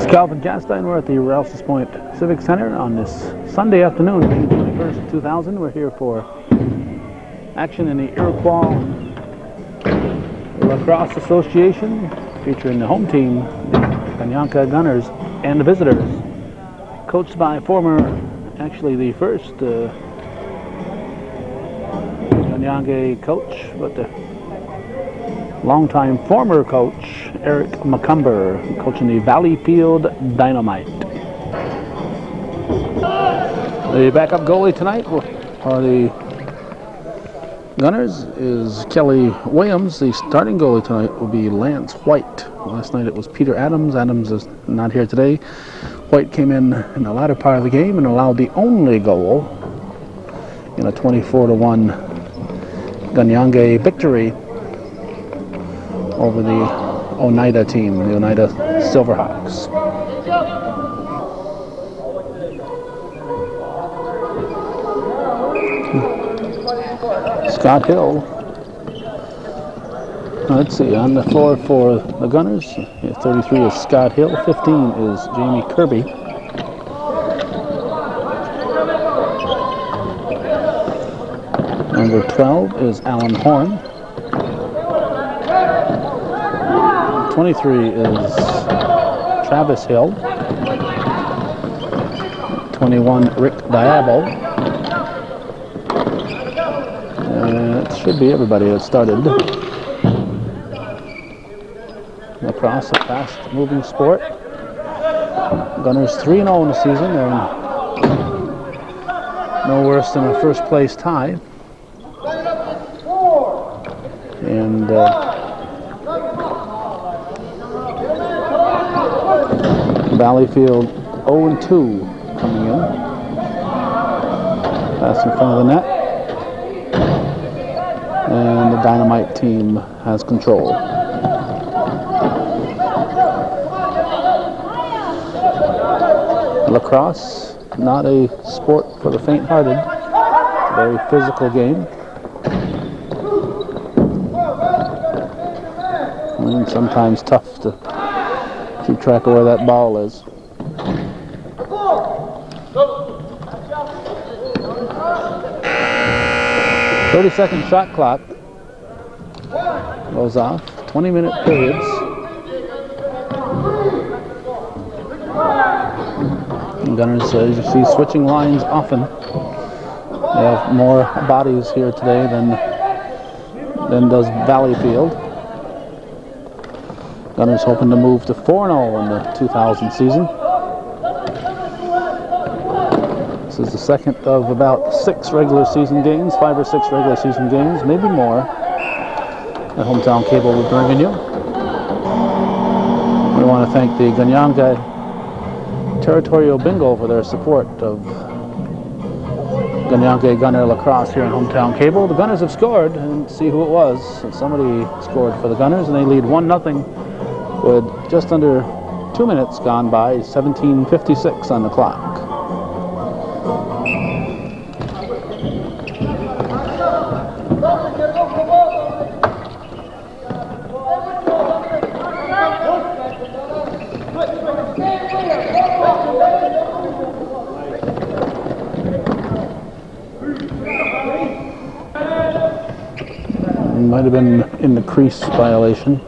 Calvin Castine. We're at the Rouse's Point Civic Center on this Sunday afternoon, May 21st, 2000. We're here for action in the Iroquois Lacrosse Association, featuring the home team, the Ganienkeh Gunners, and the visitors, coached by actually the first Ganienkeh coach, but the longtime former coach, Eric McCumber, coaching the Valleyfield Dynamite. The backup goalie tonight for the Gunners is Kelly Williams. The starting goalie tonight will be Lance White. Last night it was Peter Adams. Adams is not here today. White came in the latter part of the game and allowed the only goal in a 24-1 Ganienkeh victory over the Oneida team, the Oneida Silverhawks. Scott Hill, let's see, on the floor for the Gunners, 33 is Scott Hill, 15 is Jamie Kirby. Number 12 is Alan Horn. 23 is Travis Hill. 21, Rick Diabo. It should be everybody that started. Lacrosse, a fast-moving sport. Gunners 3-0 in the season. They're no worse than a first-place tie. And Valleyfield 0-2 coming in. Pass in front of the net. And the Dynamite team has control. Lacrosse, not a sport for the faint-hearted. Very physical game. And sometimes tough to keep track of where that ball is. "30-second shot clock goes off. 20-minute periods. And Gunners, as you see, switching lines often. They have more bodies here today than does Valleyfield. Gunners hoping to move to 4-0 in the 2000 season. This is the second of about 6 regular season games, 5 or 6 regular season games, maybe more, that Hometown Cable will bring in you. We want to thank the Ganienkeh Territorial Bingo for their support of Ganienkeh Gunner Lacrosse here on Hometown Cable. The Gunners have scored, and see who it was. Somebody scored for the Gunners, and they lead 1-0 with just under 2 minutes gone by, 17:56 on the clock. Might have been in the crease violation.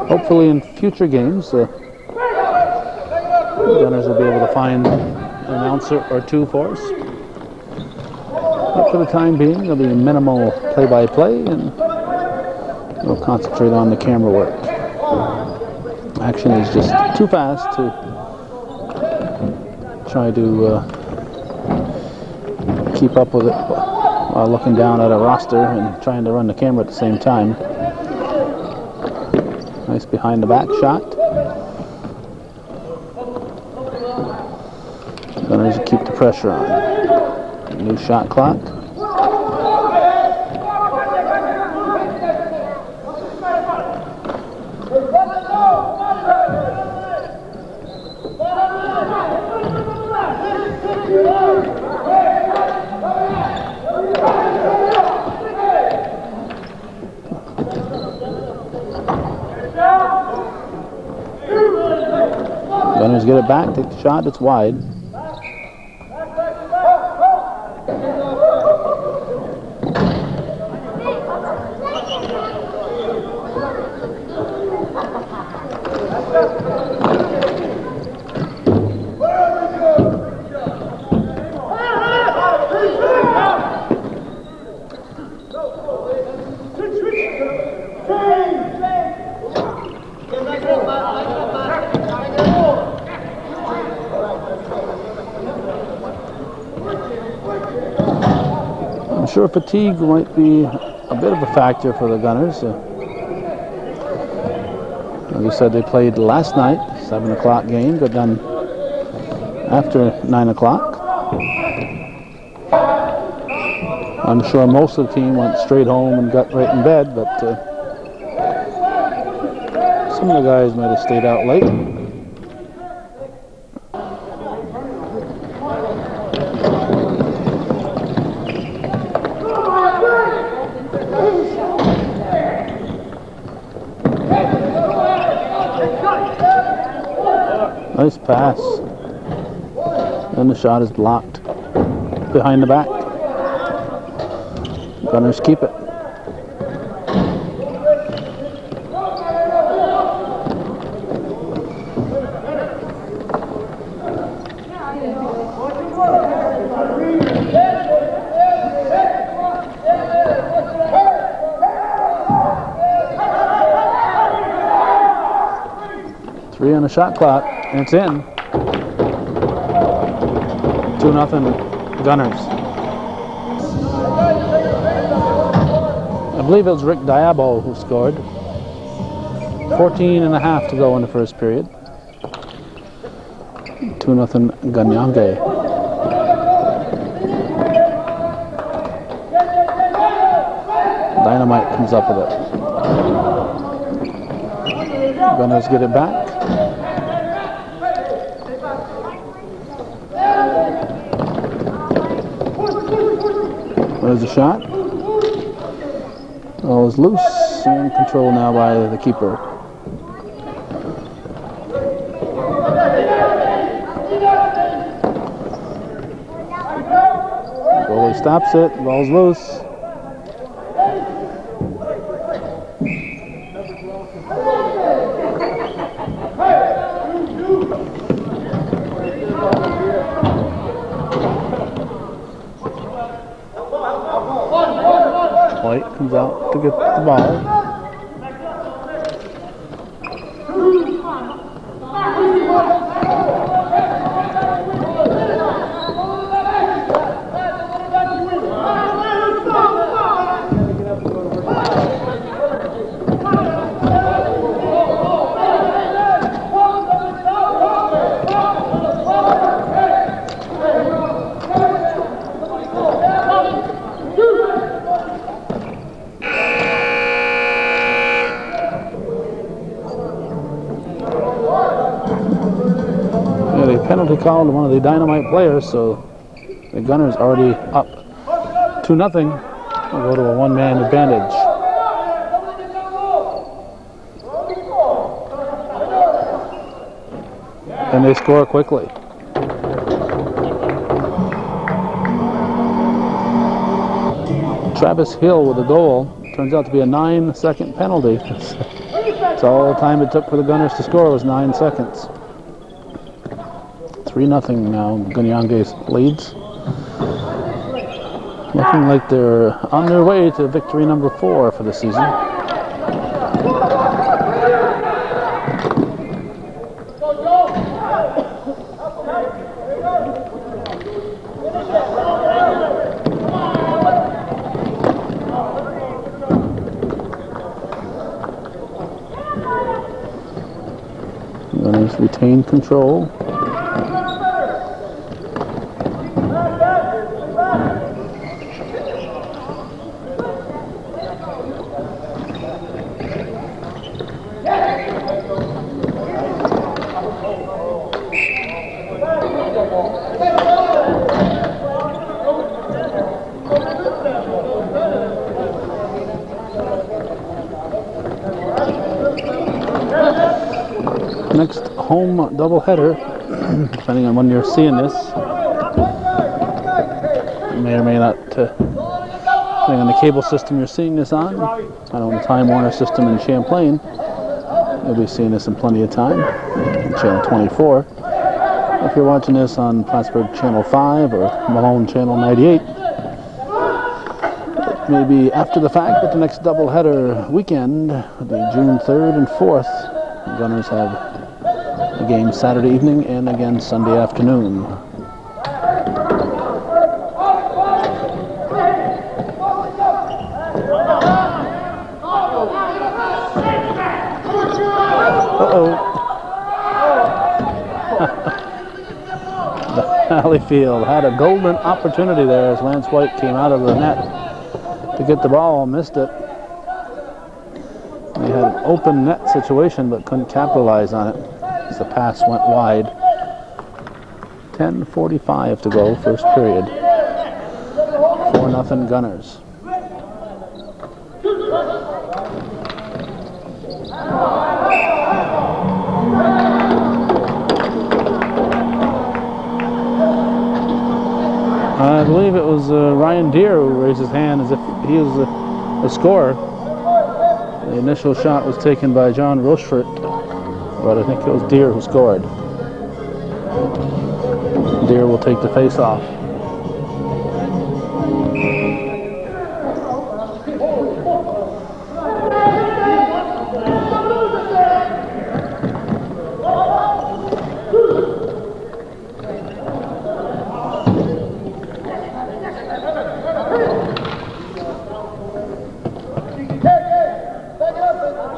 Hopefully in future games, the Gunners will be able to find an announcer or two for us. But for the time being, there'll be minimal play-by-play, and we'll concentrate on the camera work. Action is just too fast to try to keep up with it while looking down at a roster and trying to run the camera at the same time. Nice behind the back shot. Gunners keep the pressure on. New shot clock. Gunners get it back, take the shot, it's wide. I'm sure fatigue might be a bit of a factor for the Gunners. As I said, they played last night, 7 o'clock game, got done after 9 o'clock. I'm sure most of the team went straight home and got right in bed, but some of the guys might have stayed out late. Nice pass. And the shot is blocked behind the back. Gunners keep it. Three on the shot clock, and it's in. 2-0 Gunners. I believe it was Rick Diabo who scored. 14 and a half to go in the first period. 2-0 Ganienkeh. Dynamite comes up with it. Gunners get it back. There's a shot. Oh, it's loose and controlled now by the keeper. Goalie stops it. Ball's loose. White comes out to get the ball. Penalty call to one of the Dynamite players, so the Gunners already up 2-0. We'll go to a one-man advantage. And they score quickly. Travis Hill with a goal. Turns out to be a 9-second penalty. That's all the time it took for the Gunners to score was 9 seconds. 3-0 now, Ganienkeh leads. Looking like they're on their way to victory number 4 for the season. Gunners retain control. Next home doubleheader depending on when you're seeing this. You may or may not, depending on the cable system you're seeing this on. I know on the Time Warner system in Champlain, you'll be seeing this in plenty of time, channel 24. If you're watching this on Plattsburgh Channel 5 or Malone Channel 98, it may be after the fact, but the next doubleheader weekend, the June 3rd and 4th, the Gunners have a game Saturday evening and again Sunday afternoon. Valleyfield had a golden opportunity there as Lance White came out of the net to get the ball, missed it. They had an open net situation but couldn't capitalize on it as the pass went wide. 10:45 to go, first period. 4-0 Gunners. I believe it was Ryan Deere who raised his hand as if he was a scorer. The initial shot was taken by John Rochefort, but I think it was Deere who scored. Deere will take the face-off.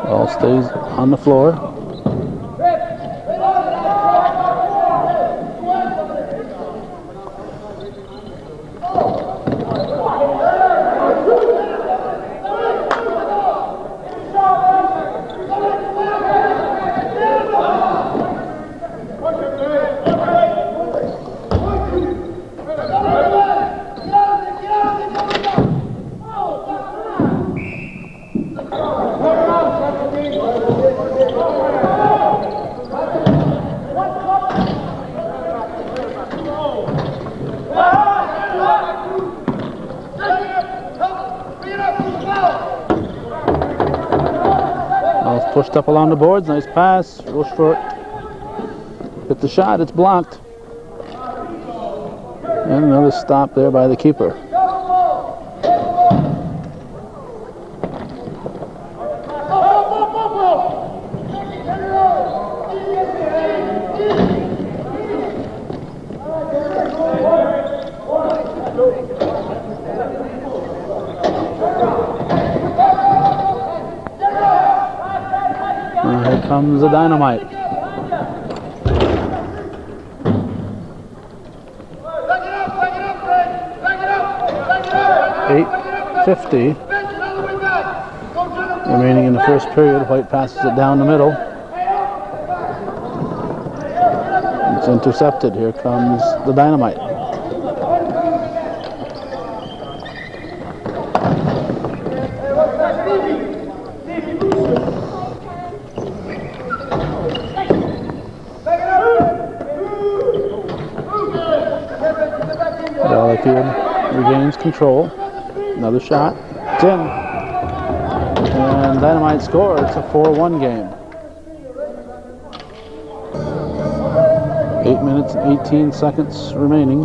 Ball stays on the floor. Pushed up along the boards, nice pass. Rochefort hit the shot, it's blocked. And another stop there by the keeper. Here comes the dynamite. 8:50 remaining in the first period. White passes it down the middle. It's intercepted. Here comes the dynamite. Valleyfield regains control. Another shot. It's in. And Dynamite scores. It's a 4-1 game. 8 minutes and 18 seconds remaining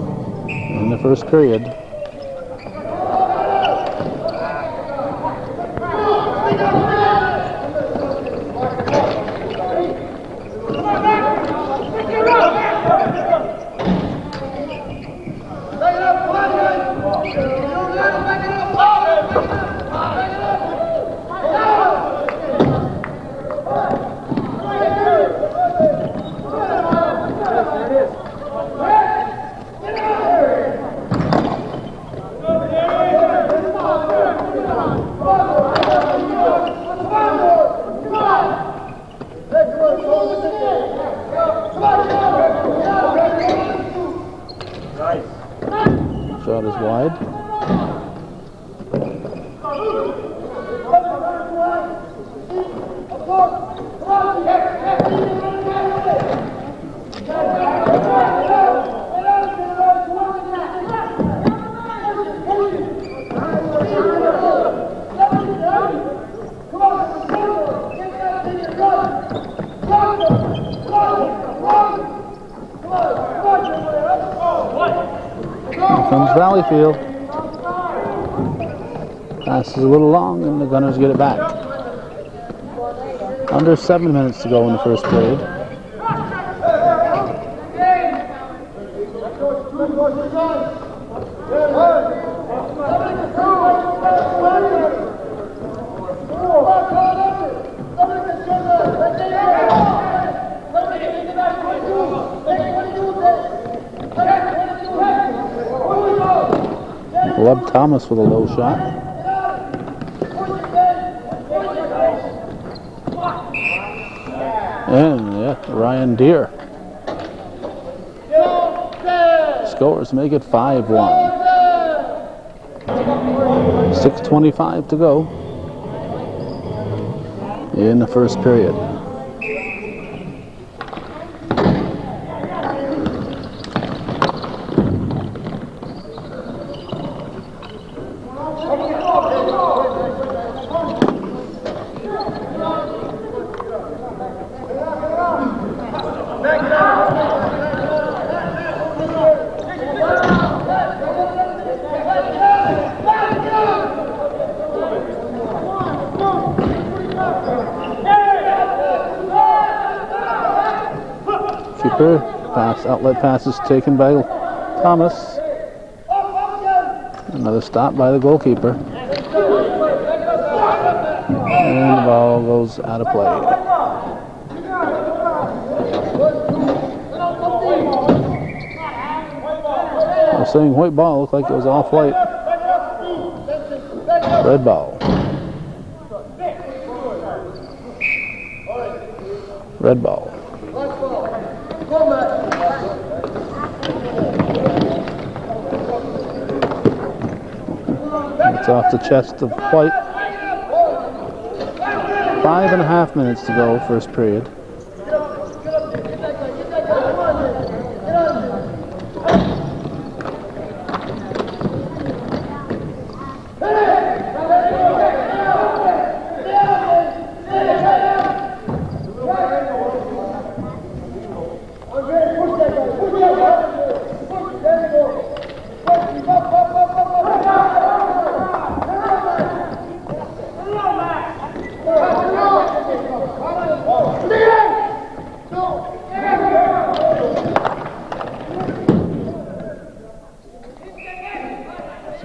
in the first period. Shot is wide. Here comes Valleyfield. Pass is a little long, and the Gunners get it back. Under 7 minutes to go in the first period. Leb Thomas with a low shot. And yeah, Ryan Deere scores to make it 5-1. 6:25 to go in the first period. Outlet pass is taken by Thomas. Another stop by the goalkeeper. And the ball goes out of play. I was saying white ball, looked like it was off white. Red ball. Red ball. It's off the chest of White. 5.5 minutes to go, first period.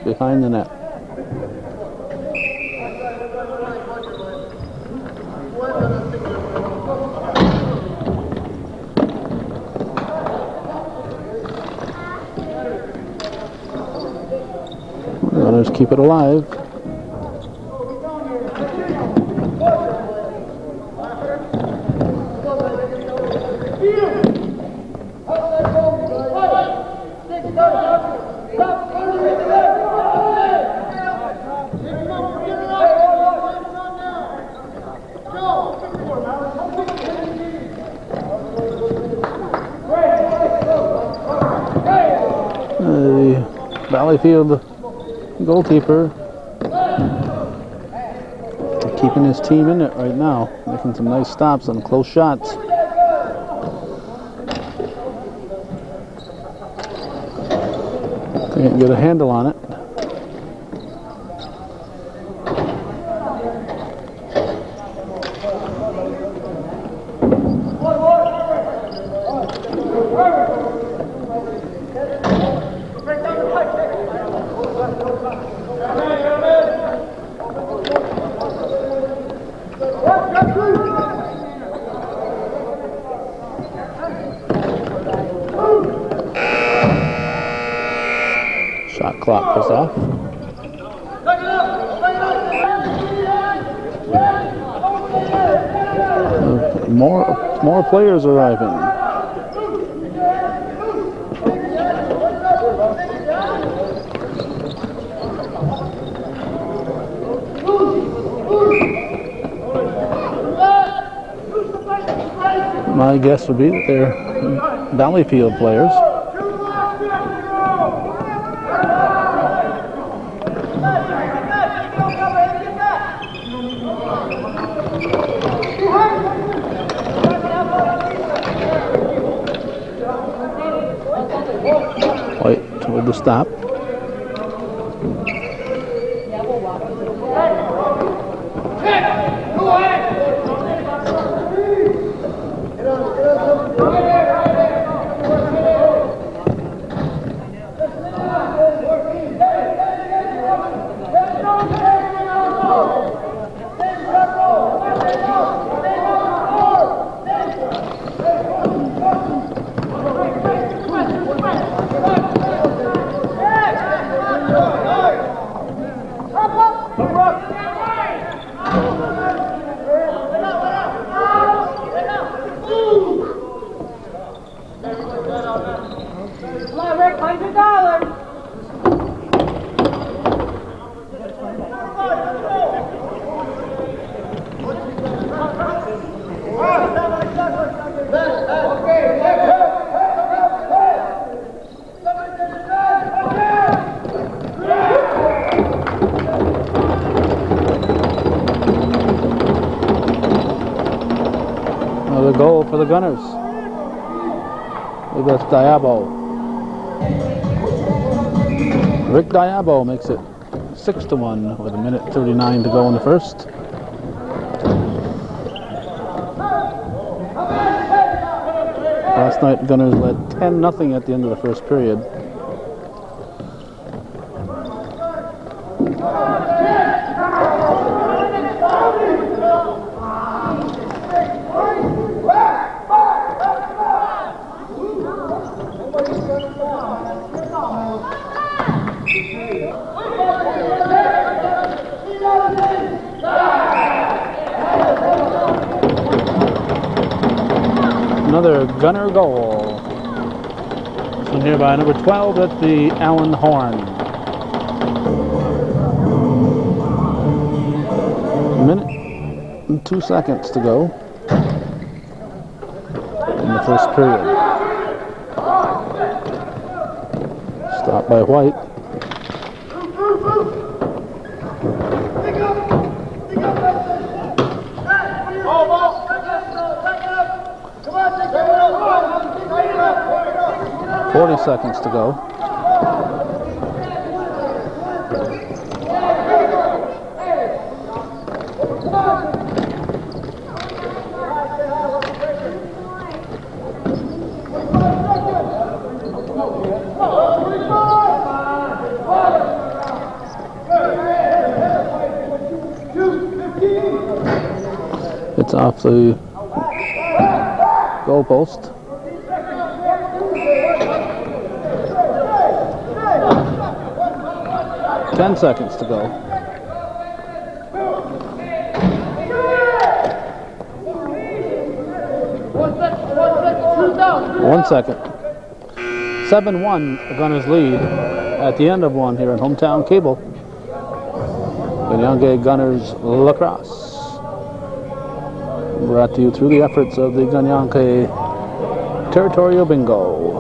Behind the net. Runners keep it alive. Valleyfield goalkeeper keeping his team in it right now, making some nice stops on close shots. Can't get a handle on it. Shot clock goes off. More players arriving. My guess would be that they're Valleyfield players. the stop. Another goal for the Gunners. That's Diabo. Rick Diabo makes it 6-1 with 1:39 to go in the first. Last night, Gunners led 10-0 at the end of the first period. Another Gunner goal. This one here by number 12 at the Allen Horn. 1:02 to go in the first period. Stop by White. Seconds to go. It's off the goal post. 10 seconds to go. One second. 7-1, the Gunners lead at the end of one here in hometown cable. Ganienkeh Gunners Lacrosse. Brought to you through the efforts of the Ganienkeh Territorial Bingo.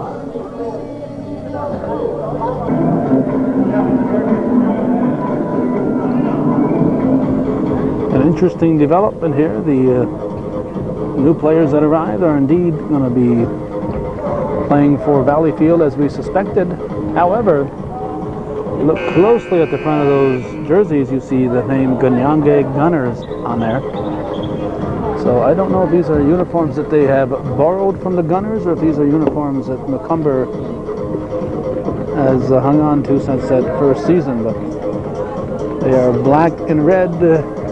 An interesting development here. The new players that arrived are indeed going to be playing for Valleyfield as we suspected. However, look closely at the front of those jerseys, you see the name Ganienkeh Gunners on there. So I don't know if these are uniforms that they have borrowed from the Gunners or if these are uniforms that Macomber has hung on to since that first season. But they are black and red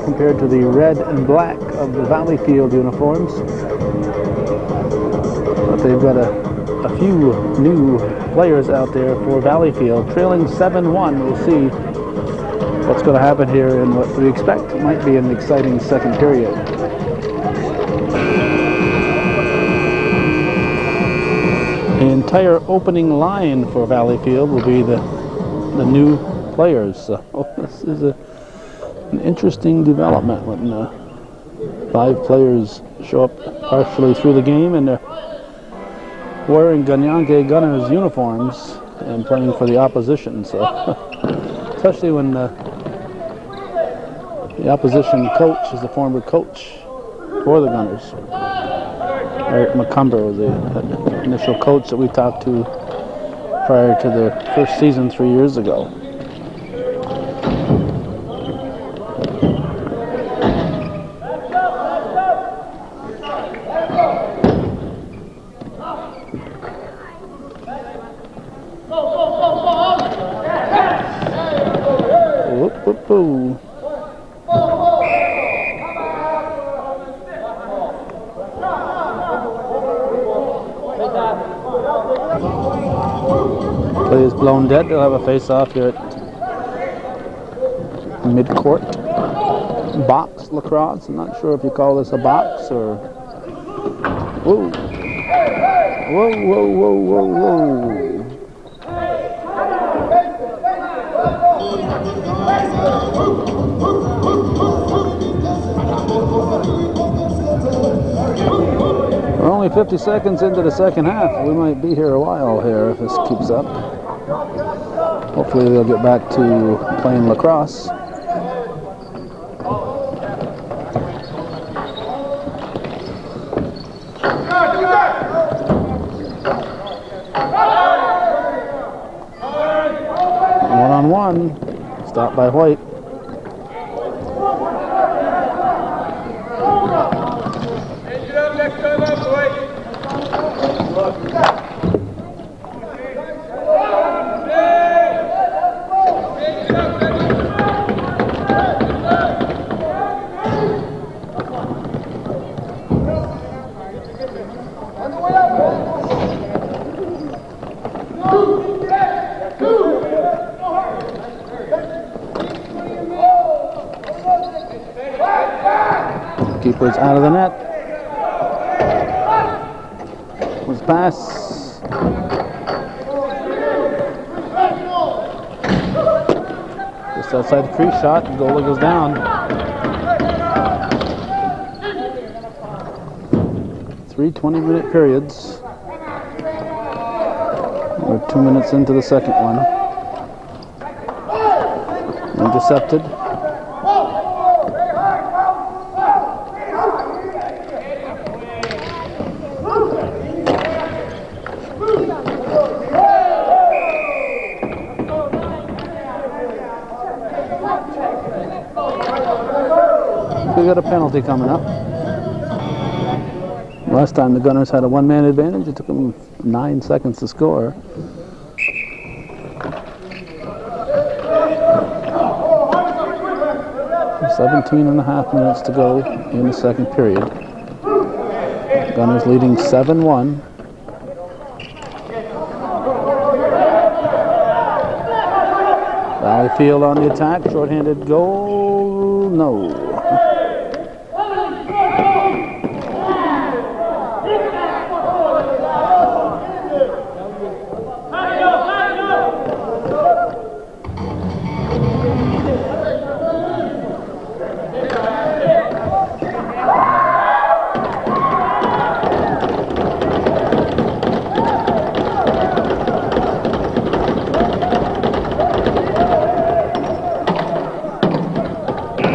compared to the red and black of the Valleyfield uniforms. But they've got a few new players out there for Valleyfield. Trailing 7-1, we'll see what's going to happen here in what we expect might be an exciting second period. The entire opening line for Valleyfield will be the new players. So this is an interesting development when 5 players show up partially through the game and they're wearing Ganienkeh Gunners uniforms and playing for the opposition. So especially when the opposition coach is the former coach for the Gunners. Eric Macomber was the initial coach that we talked to prior to their first season 3 years ago. Whoop, whoop, whoop. Play is blown dead. They'll have a face-off here at mid-court. Box lacrosse. I'm not sure if you call this a box or... Whoa. Whoa, whoa, whoa, whoa, whoa. We're only 50 seconds into the second half. We might be here a while here if this keeps up. Hopefully they'll get back to playing lacrosse. One-on-one. Stopped by White. Keeper's out of the net. Was pass. Just outside the crease shot. The goalie goes down. 3 20-minute periods. We're 2 minutes into the second one. Intercepted. We got a penalty coming up. Last time the Gunners had a one-man advantage. It took them 9 seconds to score. Seventeen and a half minutes to go in the second period. Gunners leading 7-1. Valleyfield on the attack. Short-handed goal. No.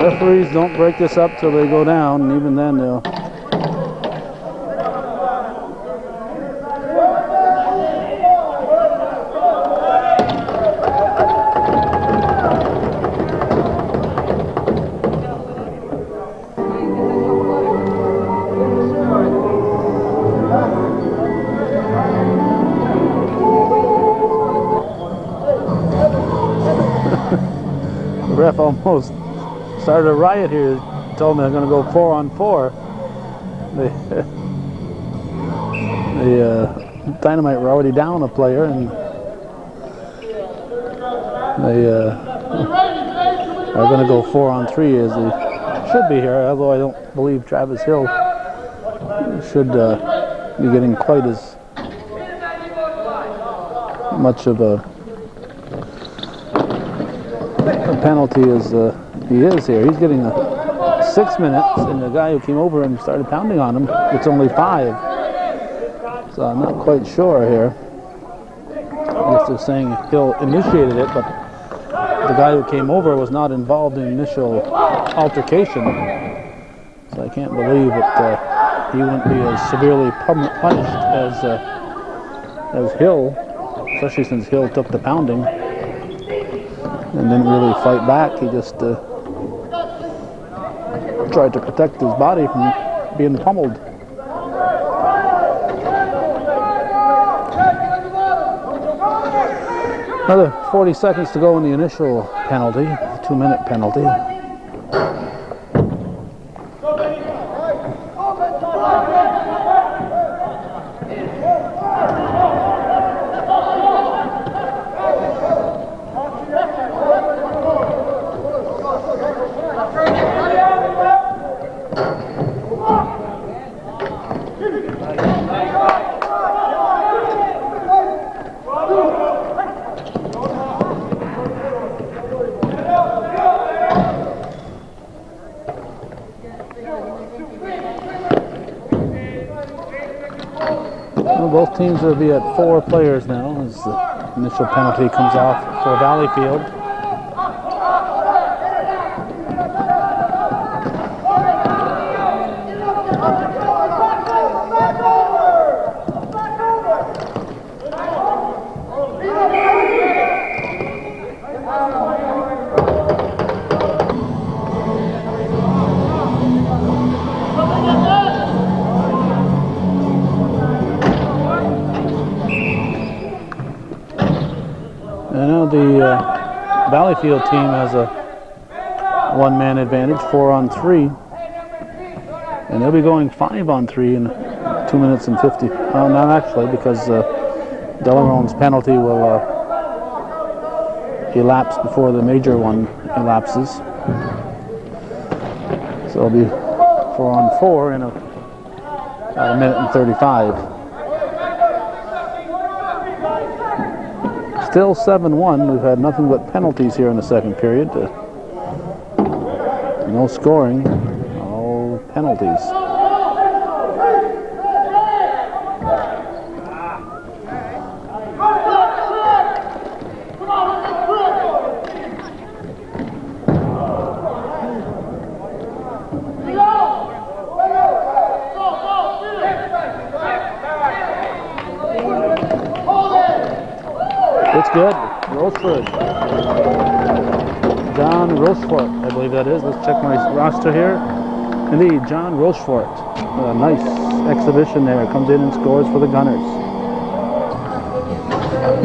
Referees don't break this up till they go down, and even then they'll... The ref almost started a riot here. Told me they're going to go 4-on-4. The Dynamite were already down a player, and they are going to go 4-on-3 as they should be here. Although I don't believe Travis Hill should be getting quite as much of a penalty as he is here. He's getting 6 minutes, and the guy who came over and started pounding on him gets only 5. So I'm not quite sure here. I guess they're saying Hill initiated it, but the guy who came over was not involved in initial altercation. So I can't believe that he wouldn't be as severely punished as Hill. especially since Hill took the pounding and didn't really fight back. He just tried to protect his body from being pummeled. Another 40 seconds to go in the initial penalty, 2-minute penalty. Both teams will be at 4 players now as the initial penalty comes off for Valleyfield. And now the Valleyfield team has a 1-man advantage, 4-on-3. And they'll be going 5-on-3 in 2 minutes and 50. Not actually, because Delarone's penalty will elapse before the major one elapses. So it'll be 4-on-4 in about a minute and 35. Still 7-1. We've had nothing but penalties here in the second period. No scoring, all penalties. It's good. Rochefort. John Rochefort, I believe that is. Let's check my roster here. Indeed, John Rochefort. A nice exhibition there. Comes in and scores for the Gunners.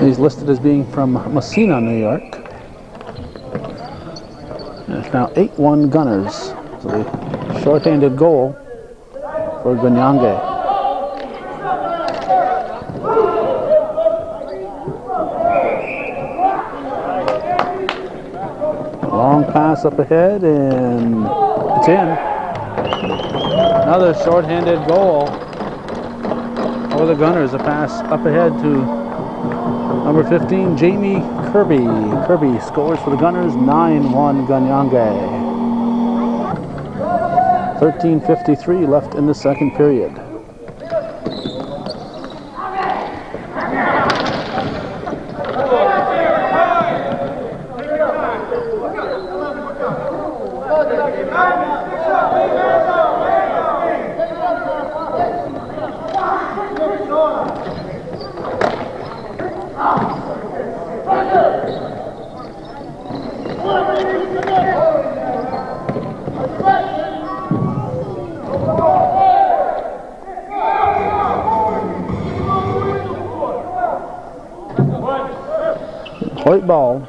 He's listed as being from Messina, New York. And it's now 8-1 Gunners. So the short-handed goal for Ganienkeh. Long pass up ahead, and it's in. Another short-handed goal for the Gunners. A pass up ahead to number 15, Jamie Kirby. Kirby scores for the Gunners, 9-1 Ganienkeh. 13:53 left in the second period. White ball.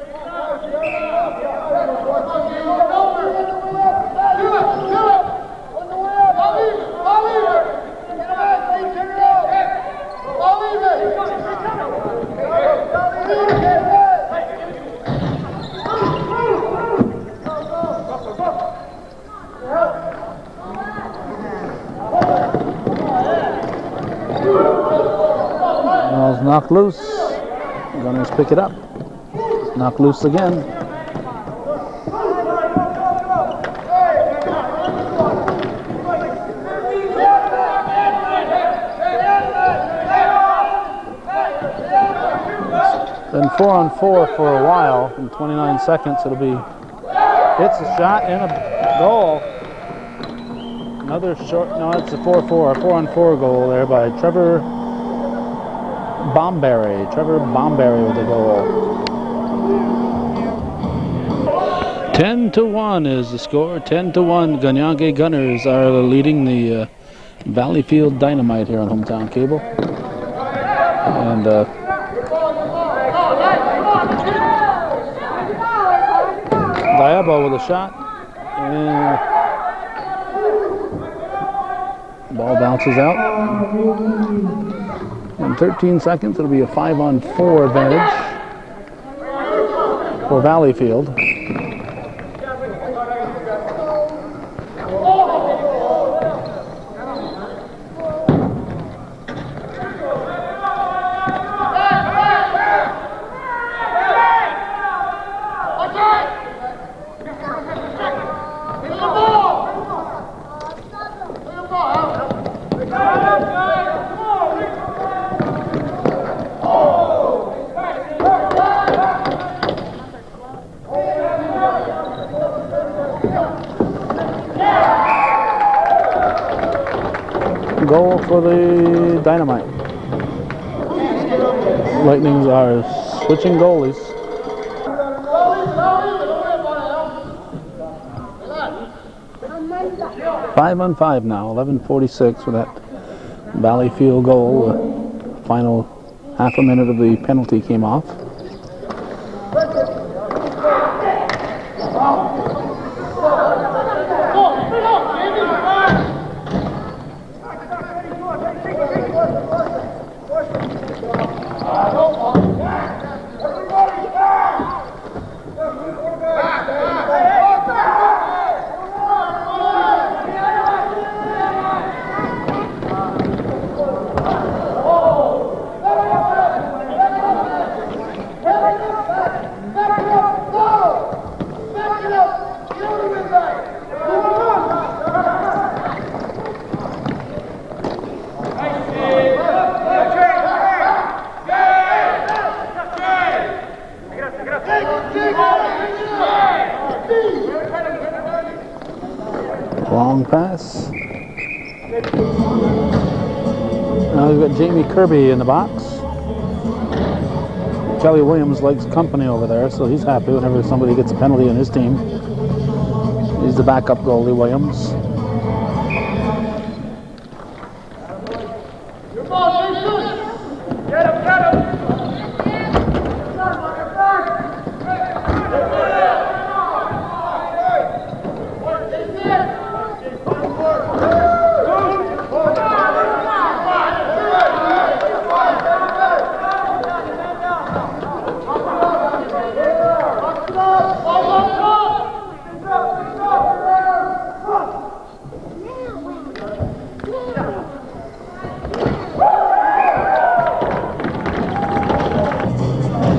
Ball's knocked loose. Gunners pick it up. Knocked loose again. Been 4-on-4 for a while. In 29 seconds, it'll be. It's a shot and a goal. Another short. No, it's a 4-4. A 4-on-4 goal there by Trevor Trevor Bomberry with the goal. 10-1 is the score. 10-1. Ganienkeh Gunners are leading the Valleyfield Dynamite here on Hometown Cable. And Diabo with a shot. And ball bounces out. In 13 seconds, it'll be a 5-on-4 advantage for Valleyfield. Goal for the Dynamite. Lightnings are switching goalies. Five on five now. 11:46 for that Valleyfield goal. The final half a minute of the penalty came off. Long pass. Now we've got Jamie Kirby in the box. Kelly Williams likes company over there, so he's happy whenever somebody gets a penalty on his team. He's the backup goalie, Williams.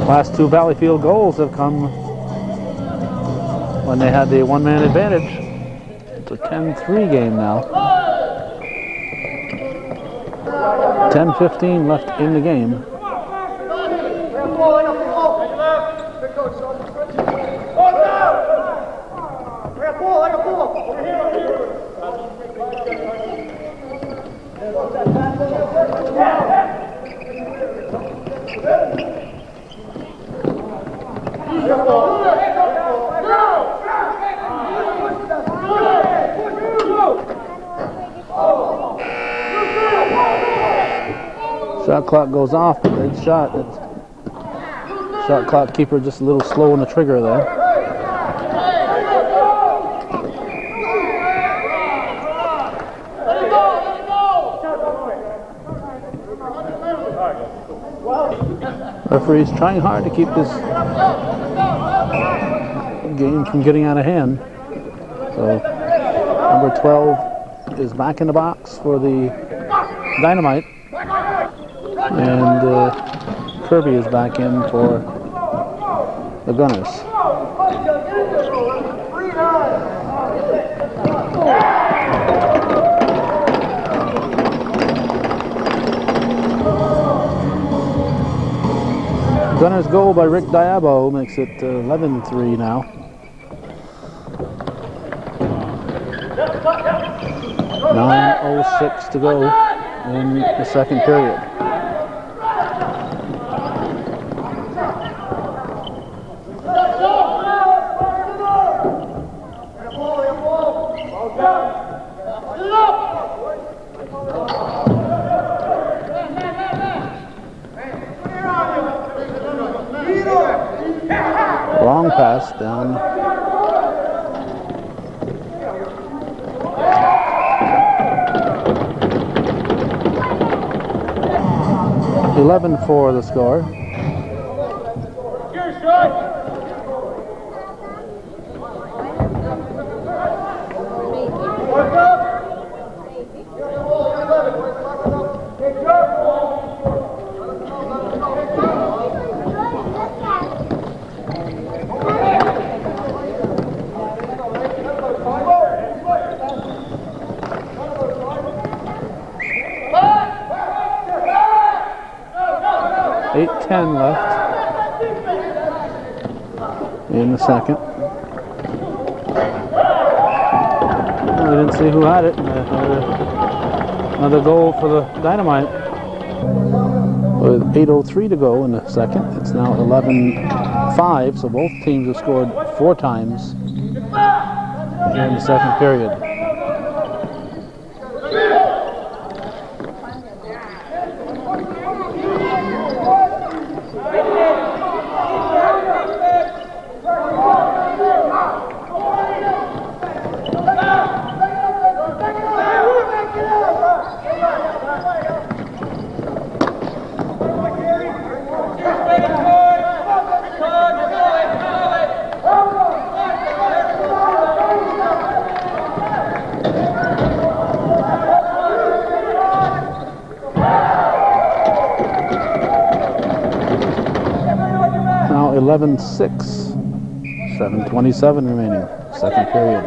Last two Valleyfield goals have come when they had the one-man advantage. It's a 10-3 game now. 10:15 left in the game. Shot clock goes off, but that shot clock keeper just a little slow on the trigger there. Referee's trying hard to keep this game from getting out of hand. So number 12 is back in the box for the Dynamite. And Kirby is back in for the Gunners. Gunners goal by Rick Diabo makes it 11-3 now. .9:06 to go in the second period. Long pass down. (11-4) the score. (8:10) left in the second. I didn't see who had it. Another goal for the Dynamite. With 8:03 to go in the second, it's now 11-5, so both teams have scored 4 times during the second period. Now 11-6, 7:27 remaining, second period.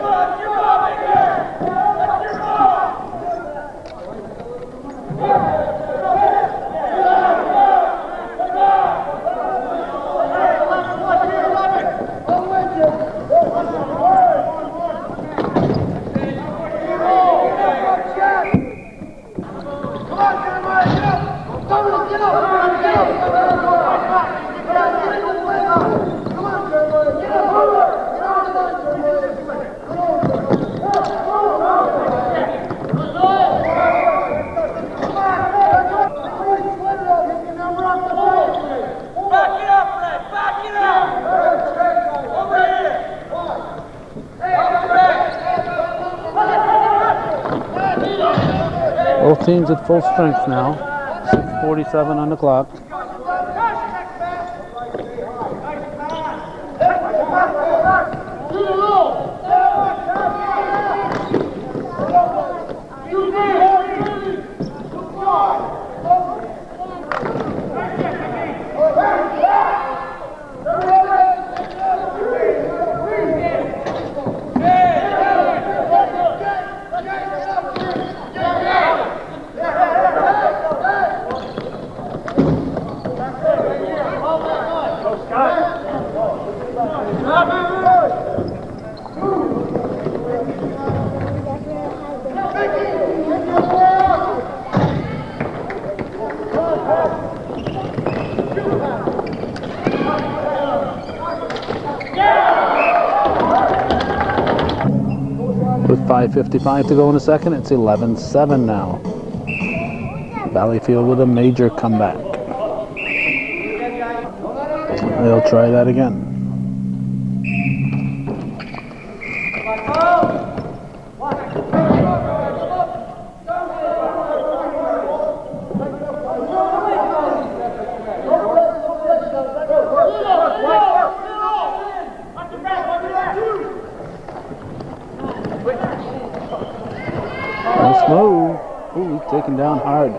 Both teams at full strength now. 6:47 on the clock. With 5:55 to go in the second, it's 11-7 now. Valleyfield with a major comeback. They'll try that again. Nice move. Ooh, taken down hard.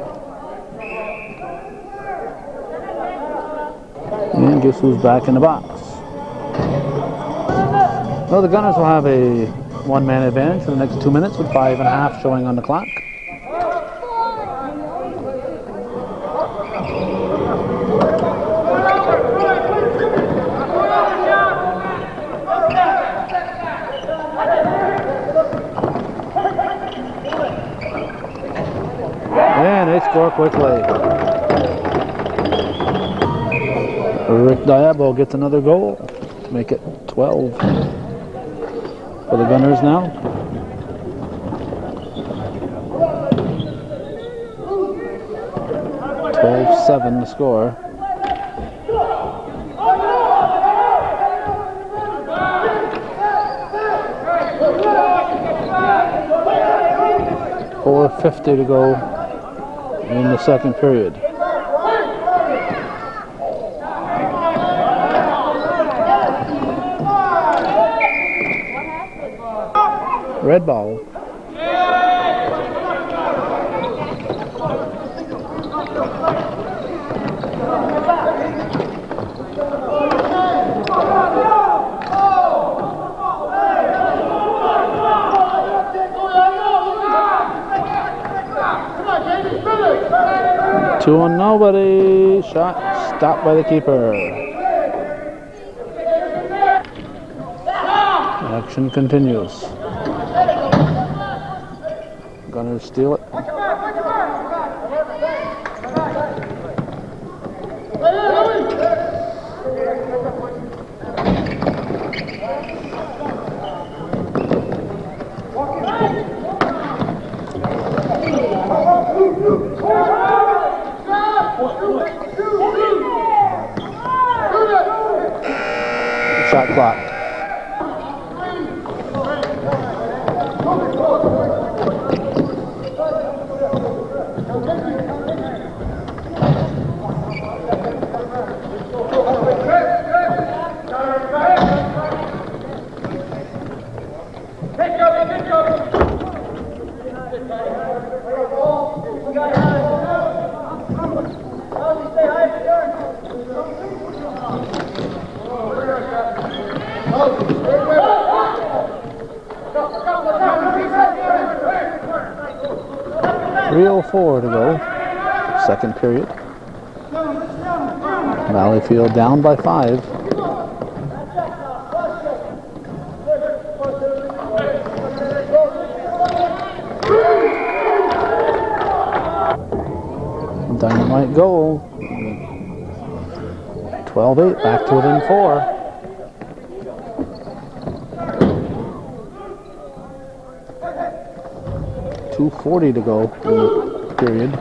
And guess who's back in the box? Well, the Gunners will have a one-man advantage for the next 2 minutes with 5.5 showing on the clock. And they score quickly. Rick Diabo gets another goal to make it 12 for the Gunners now. (12-7) the score. 4:50 to go in the second period. Red ball. Two on nobody. Shot stopped by the keeper. Action continues. Gunners steal it. Shot clock. .304 to go, second period. Valleyfield down by 5. Dynamite goal. 12-8, back to within 4. .240 to go in the period.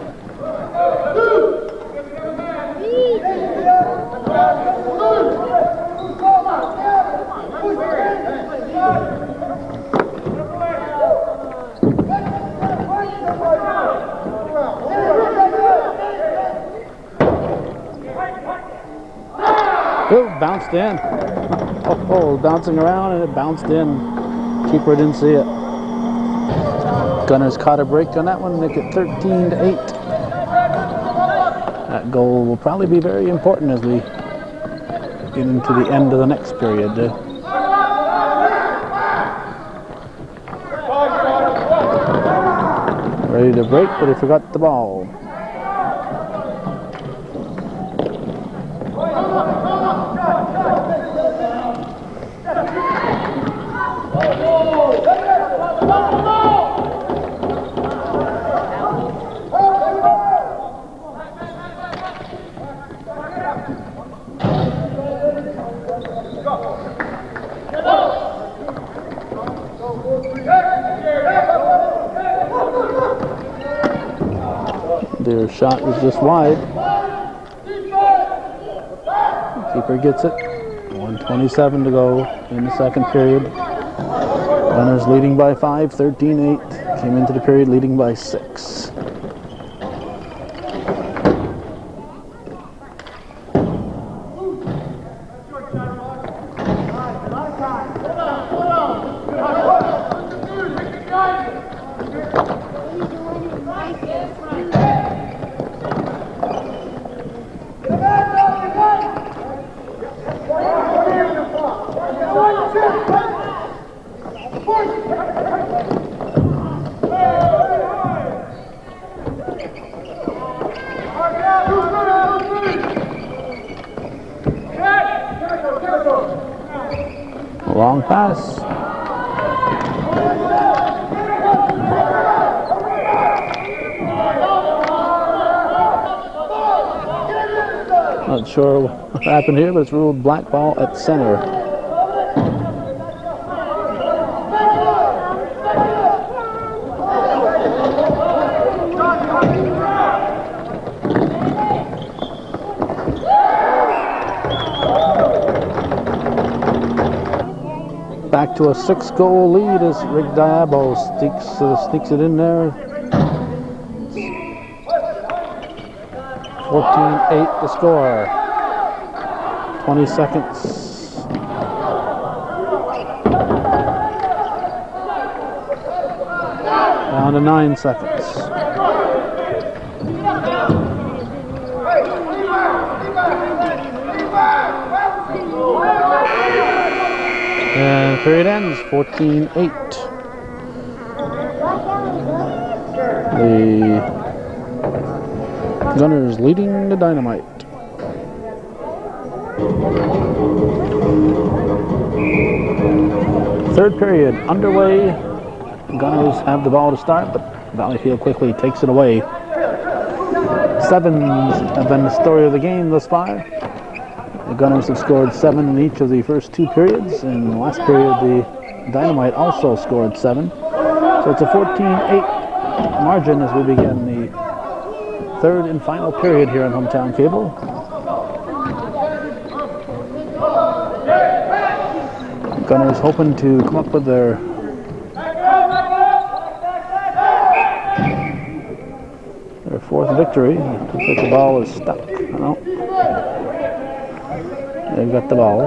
Oh, bounced in. Oh, bouncing around and it bounced in. Keeper didn't see it. Gunners caught a break on that one, make it 13-8. That goal will probably be very important as we get into the end of the next period. Ready to break, but he forgot the ball. Their shot was just wide. Keeper gets it. 1:27 to go in the second period. Gunners leading by 5, 13-8. Came into the period leading by 6. Long pass. Not sure what happened here, but it's ruled black ball at center. Back to a 6-goal lead as Rick Diabo sneaks it in there. 14-8 the score. 20 seconds. Down to 9 seconds. And period ends 14-8. The Gunners leading the Dynamite. Third period underway. Gunners have the ball to start, but Valleyfield quickly takes it away. Sevens have been the story of the game thus far. The Gunners have scored 7 in each of the first 2 periods. In the last period, the Dynamite also scored 7. So it's a 14-8 margin as we begin the third and final period here on Hometown Cable. Gunners hoping to come up with their fourth victory. Looks like the ball is stuck. No. They've got the ball.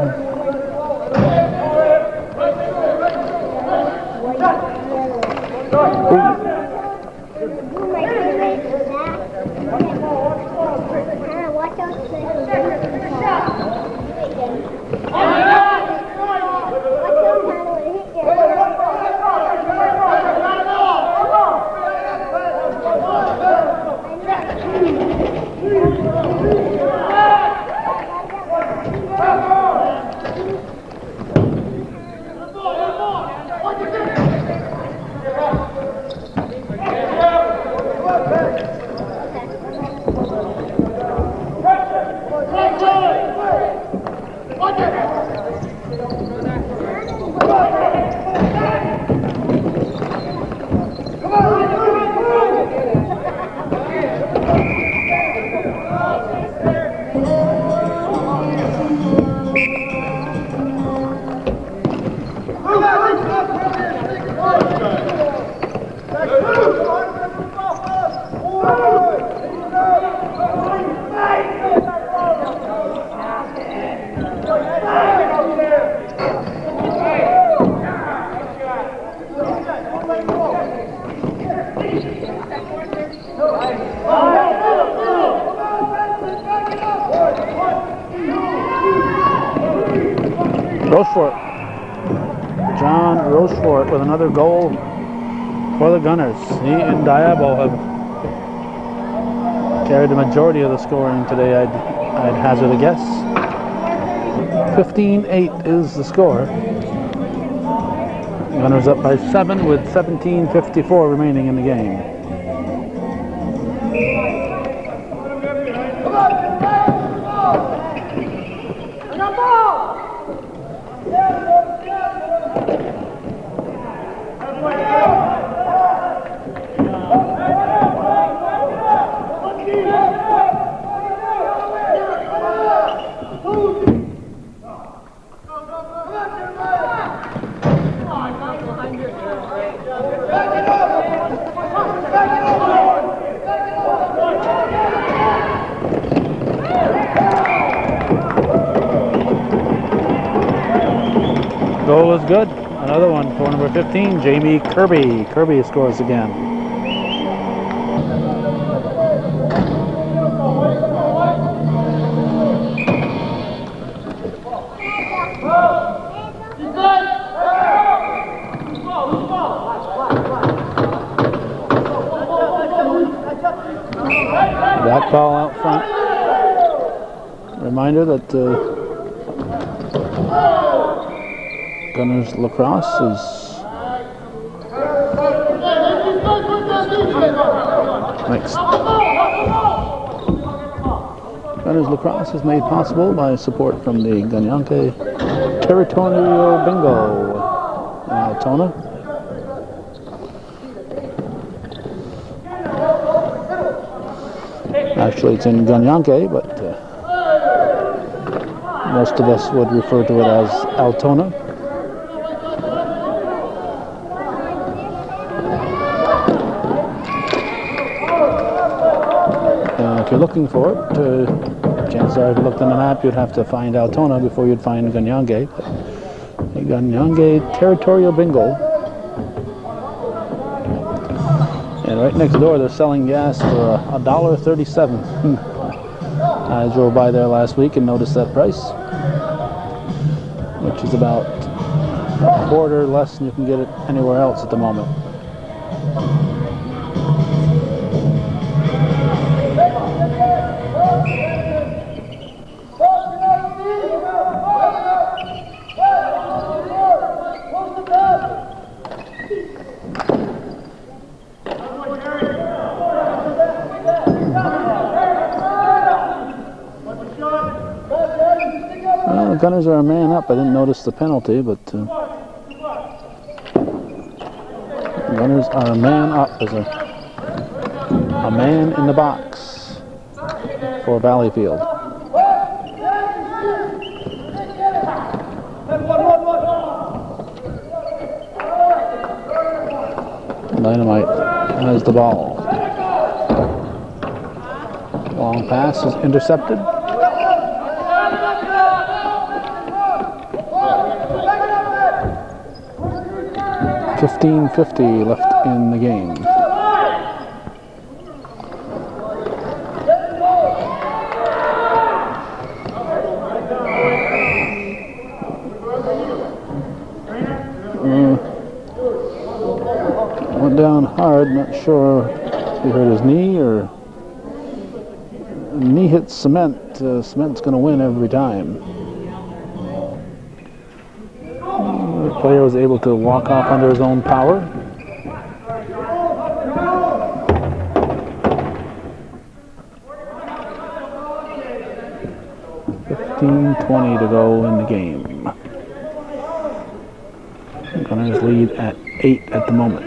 Rochefort with another goal for the Gunners. He and Diabo have carried the majority of the scoring today, I'd hazard a guess. 15-8 is the score. Gunners up by 7 with 17:54 remaining in the game. Goal is good. Another one for number 15, Jamie Kirby. Kirby scores again. Back ball out front. Reminder that Gunners Lacrosse is next. Gunners Lacrosse is made possible by support from the Ganienkeh Territorial Bingo in Altona. Actually, it's in Ganienkeh, but most of us would refer to it as Altona. like you're looking for it. Chances are if you looked on the map, you'd have to find Altona before you'd find Ganienkeh. Ganienkeh Territorial Bingo. And right next door, they're selling gas for $1.37. I drove by there last week and noticed that price, which is about a quarter less than you can get it anywhere else at the moment. Well, the Gunners are a man up. I didn't notice the penalty, but Gunners are a man up. There's a man in the box for Valleyfield. Dynamite has the ball. Long pass is intercepted. 15:50 left in the game. Went down hard, not sure if he hurt his knee or knee hits cement. Cement's going to win every time. The player was able to walk off under his own power. $15:20 to go in the game. Gunners lead at 8 at the moment.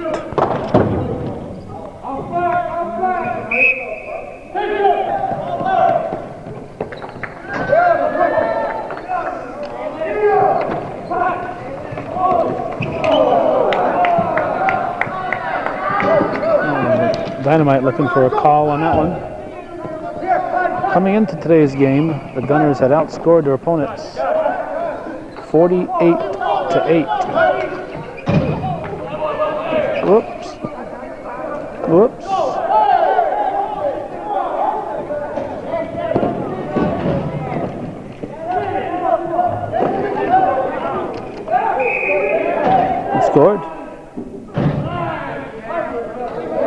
Dynamite looking for a call on that one. Coming into today's game, the Gunners had outscored their opponents 48-8. Whoops. Whoops. He scored?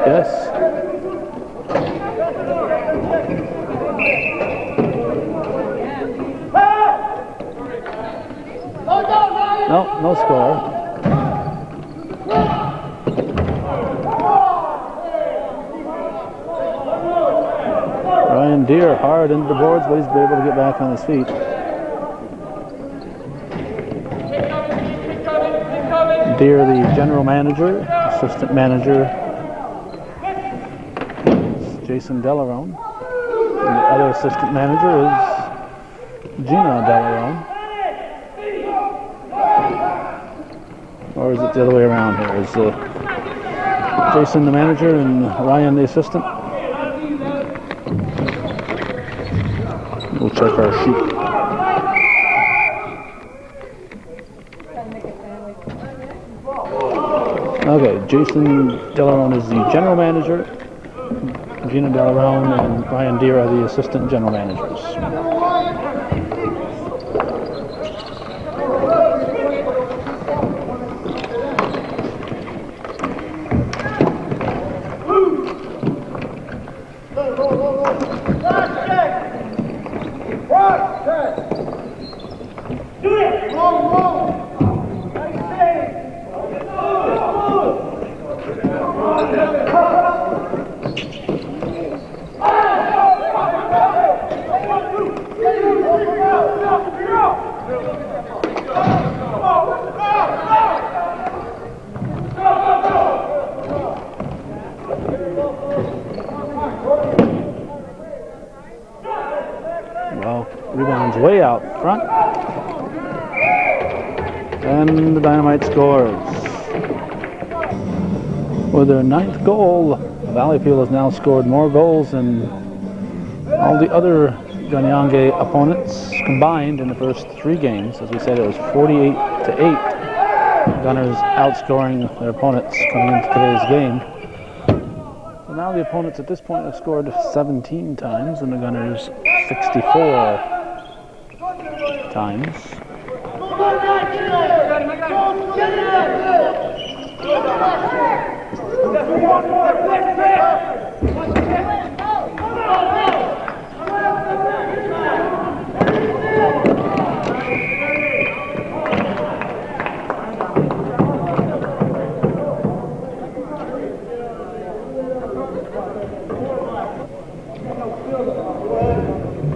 Yes. No score. Ryan Deere hard into the boards, but he's been able to get back on his feet. Deere, the general manager, assistant manager, is Jason Delarone. And the other assistant manager is Gina Delarone. Or is it the other way around here? Is Jason the manager and Ryan the assistant? We'll check our sheet. Okay, Jason Delarone is the general manager. Gina Delarone and Ryan Deere are the assistant general managers. Rebounds way out front. And the Dynamite scores. With their 9th goal, Valleyfield has now scored more goals in All the other Ganienkeh opponents combined in the first 3 games, as we said, it was 48-8. Gunners outscoring their opponents coming into today's game. So now the opponents at this point have scored 17 times and the Gunners 64 times.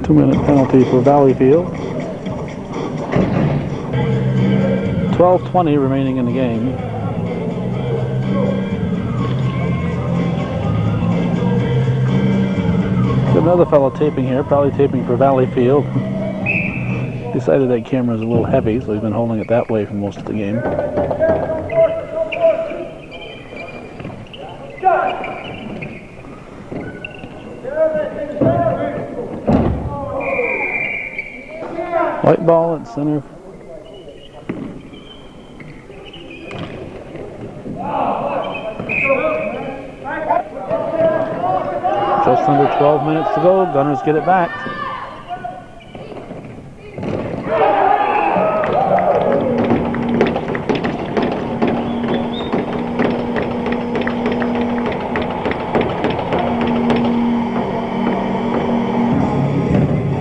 Two-minute penalty for Valleyfield. 12:20 remaining in the game. Got another fellow taping here, probably taping for Valleyfield. Decided that camera's a little heavy, so he's been holding it that way for most of the game. White ball at center. Just under 12 minutes to go. Gunners get it back.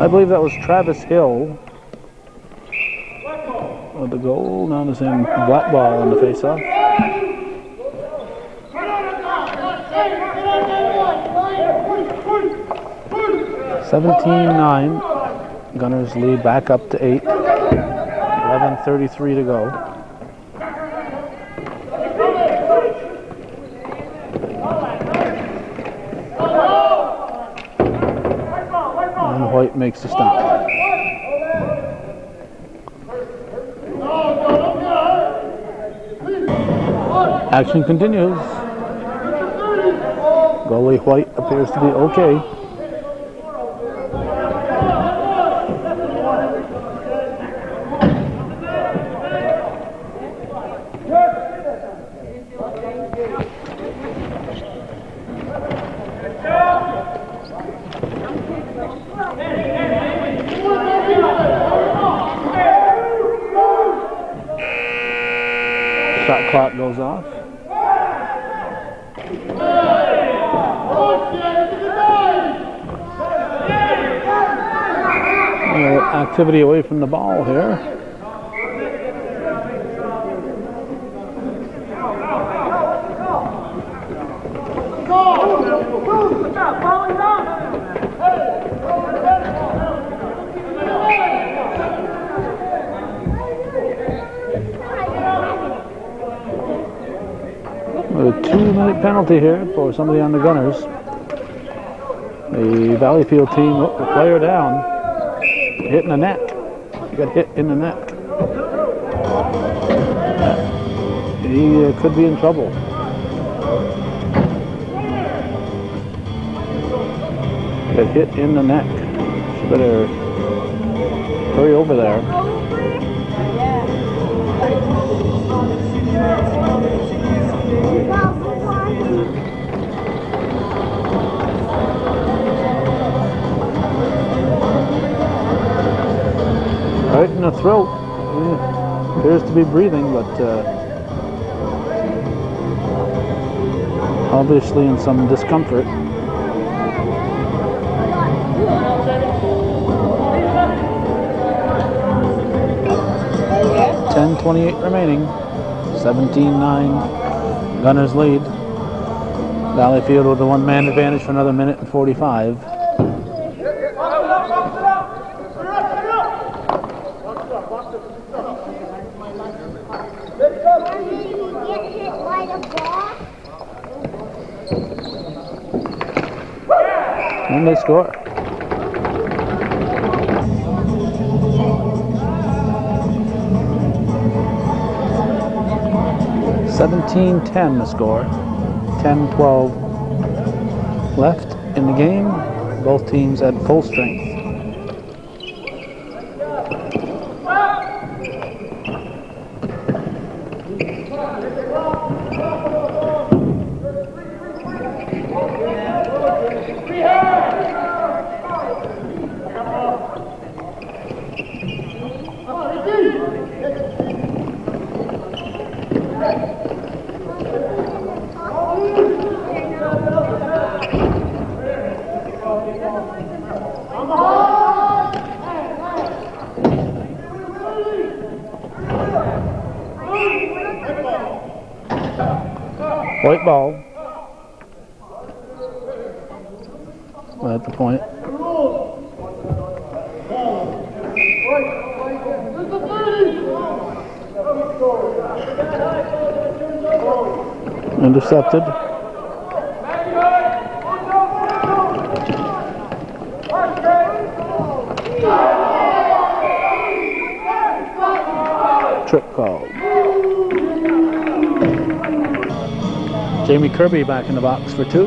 I believe that was Travis Hill with the goal. Now the same black ball in the face-off. (17-9). Gunners lead back up to 8. 11:33 to go. And White makes the stop. Action continues. Goalie White appears to be okay. Shot clock goes off. Activity away from the ball here. A 2-minute penalty here for somebody on the Gunners. The Valleyfield team, the player down, hit in the net. He got hit in the net. He could be in trouble. Got hit in the neck. She better hurry over there. Right in the throat. Yeah, appears to be breathing, but obviously in some discomfort. .28 remaining. 17-9. Gunners lead. Valleyfield with the one-man advantage for another minute and 45. And they score. (17-10) the score. 10-12 left in the game. Both teams at full strength. White ball at the point. Intercepted. Trick called. Jamie Kirby back in the box for 2.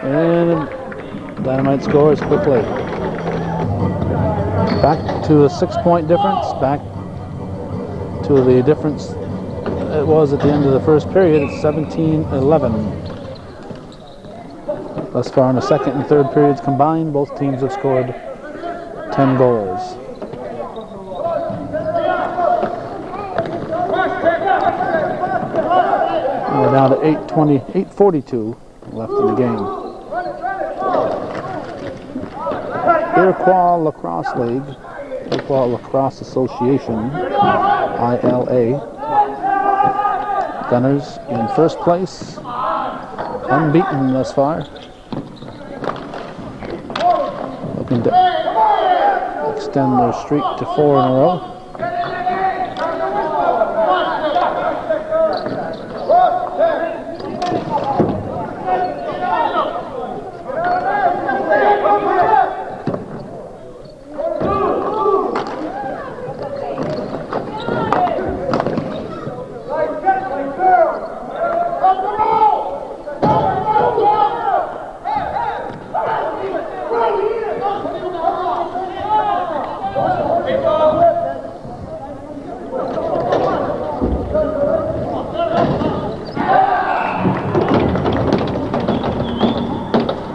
And Dynamite scores quickly. Back to a 6-point difference. Back to the difference it was at the end of the first period. It's 17-11. Thus far in the second and third periods combined, both teams have scored 10 goals. We're down to 8:42 left in the game. Iroquois Lacrosse League, Iroquois Lacrosse Association, ILA. Gunners in first place, unbeaten thus far. Looking to extend their streak to 4 in a row.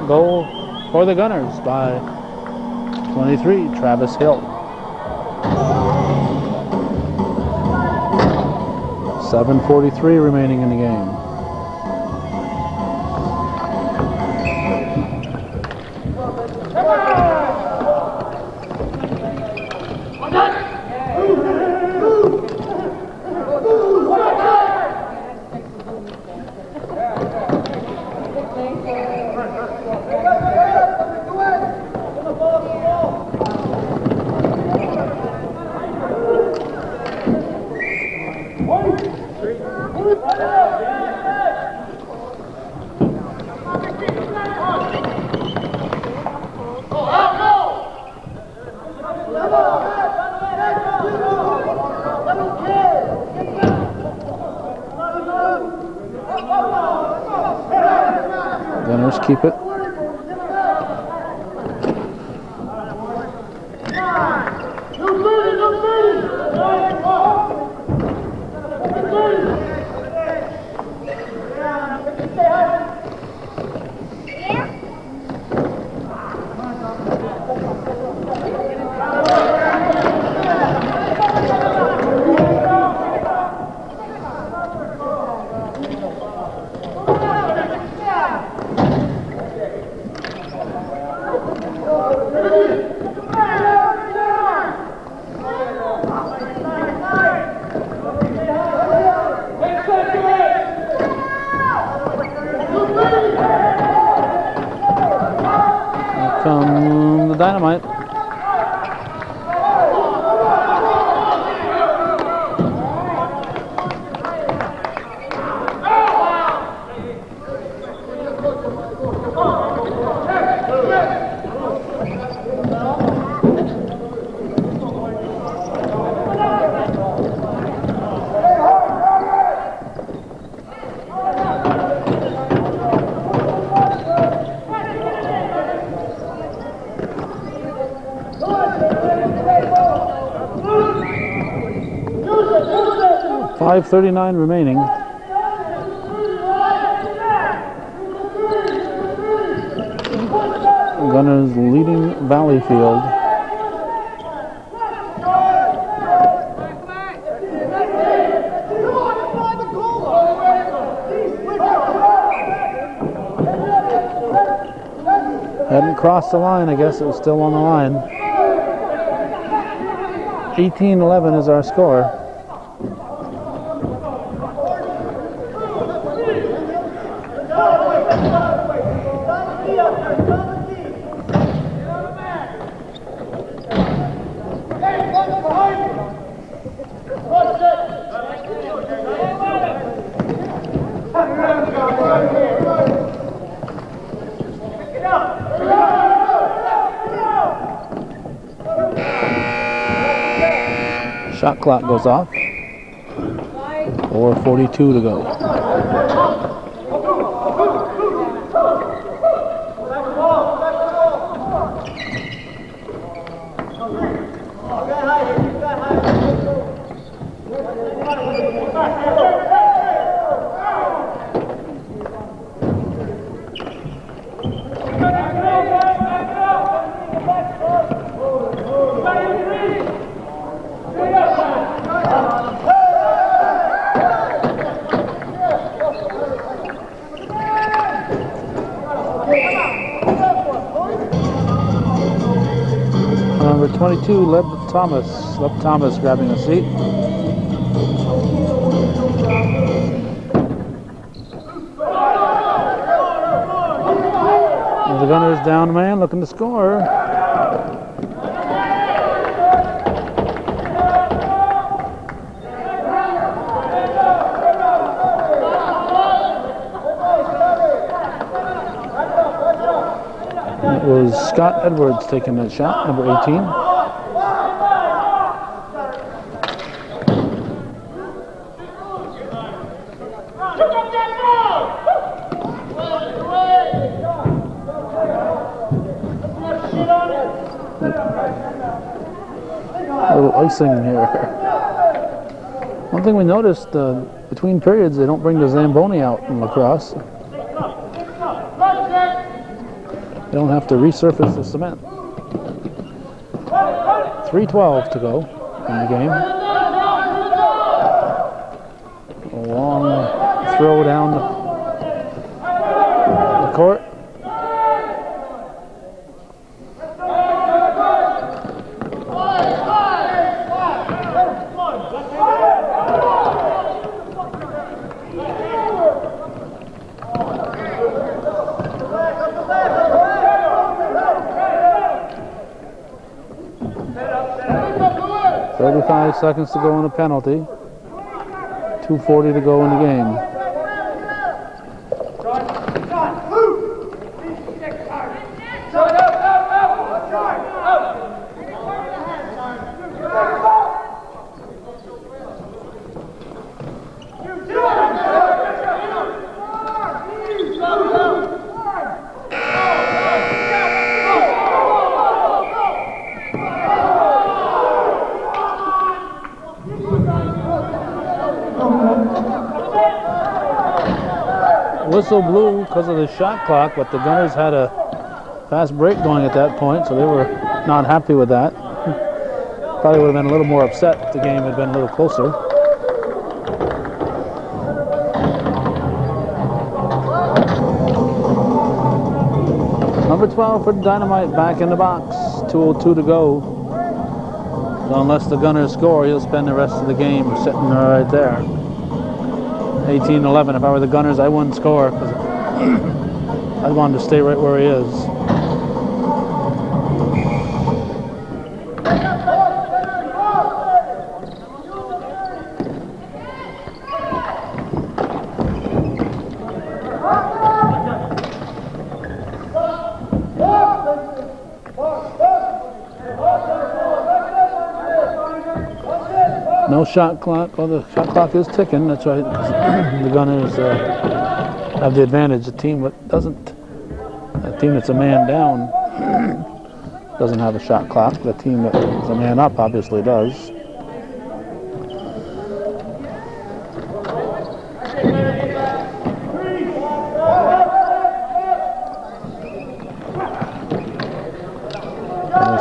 Goal for the Gunners by 23, Travis Hill. 7:43 remaining in the game. Gunners keep it. Come the Dynamite. 5:39 remaining. Gunners leading Valleyfield. Hadn't crossed the line, I guess it was still on the line. 18-11 is our score. Shot clock goes off. 4:42 to go. Number 22, Leb Thomas grabbing a seat. And the Gunners down man looking to score. It was Scott Edwards taking that shot, number 18. A little icing here. One thing we noticed, between periods, they don't bring the Zamboni out in lacrosse. They don't have to resurface the cement. 3:12 to go in the game. A long throw down the court. Five seconds to go in a penalty. 2:40 to go in the game. Whistle blew because of the shot clock, but the Gunners had a fast break going at that point, so they were not happy with that. Probably would have been a little more upset if the game had been a little closer. Number 12 for Dynamite back in the box. 2:02 to go. So unless the Gunners score, he'll spend the rest of the game sitting right there. 18-11. If I were the Gunners, I wouldn't score because I want him to stay right where he is. No shot clock. Well, the shot clock is ticking. That's right. The Gunners have the advantage. A team that's a man down doesn't have a shot clock. The team that's a man up obviously does.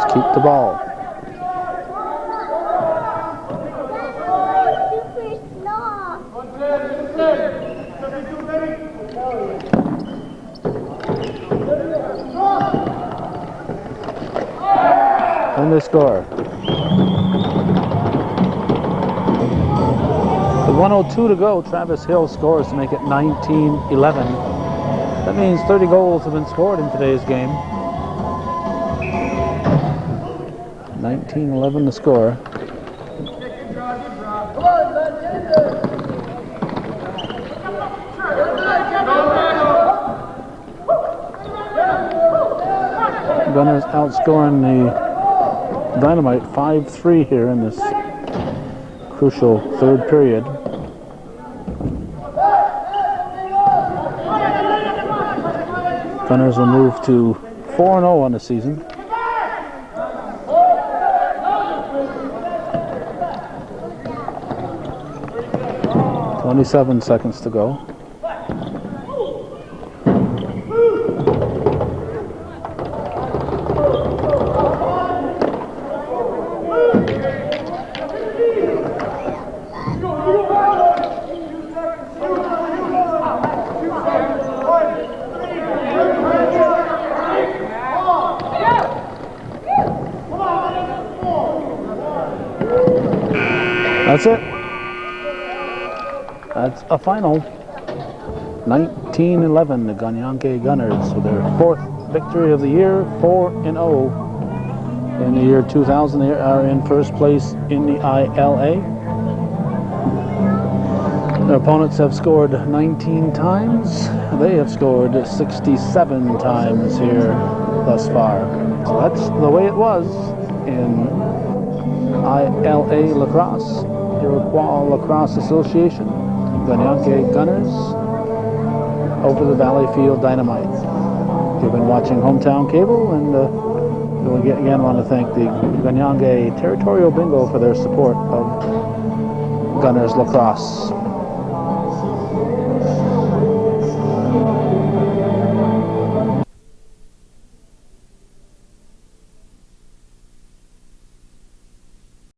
Gunners keep the ball. And they score. With 1:02 to go, Travis Hill scores to make it 19-11. That means 30 goals have been scored in today's game. 19-11 the score. Gunners outscoring the Dynamite 5-3 here in this crucial third period. Gunners will move to 4-0 on the season. "27 seconds to go. That's it. That's a final. 19-11, the Ganienkeh Gunners with their fourth victory of the year, 4-0. In the year 2000, they are in first place in the ILA. Their opponents have scored 19 times. They have scored 67 times here thus far. So that's the way it was in ILA Lacrosse, Iroquois Lacrosse Association. Ganienkeh Gunners over the Valleyfield Dynamite. You've been watching Hometown Cable, and we again want to thank the Ganienkeh Territorial Bingo for their support of Gunners Lacrosse.